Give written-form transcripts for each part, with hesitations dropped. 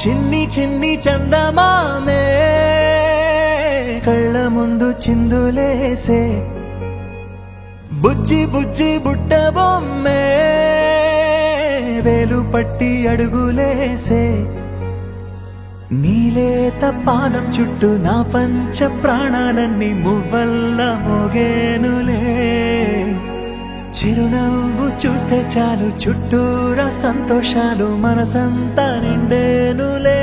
చిన్ని చిన్ని చందమామే కళ్ళ ముందు చిందులేసే బుజ్జి బుజ్జి బుట్ట బొమ్మే వేలు పట్టి అడుగులేసే నీలేత పానం చుట్టూ నా పంచ ప్రాణాలన్నీ మువ్వల్ల మోగేనులే చిరునవ్వు చూస్తే చాలు చుట్టూరా సంతోషాలు మనసంతా నిండేనులే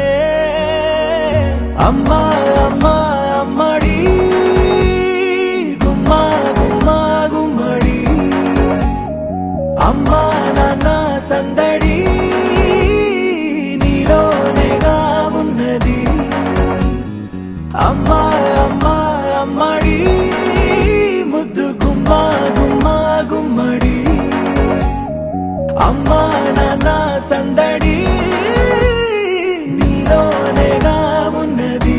అమ్మా అమ్మా అమ్మడి గుమ్మా గుమ్మా గుమ్మడి అమ్మా నాన్న సందడి నీలోనేగా ఉన్నది అమ్మా అమ్మా అమ్మడి ముద్దు గుమ్మా గుమ్మా గుమ్మడి అమ్మా నాన్న సందడి నీలోనేగా ఉన్నది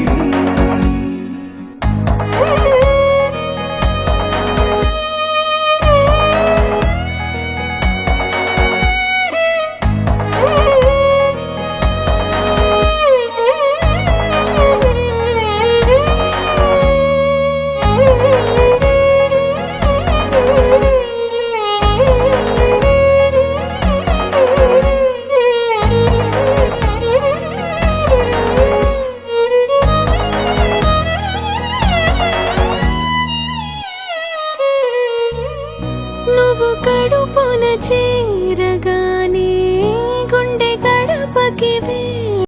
నువ్వు కడుపున చేరగా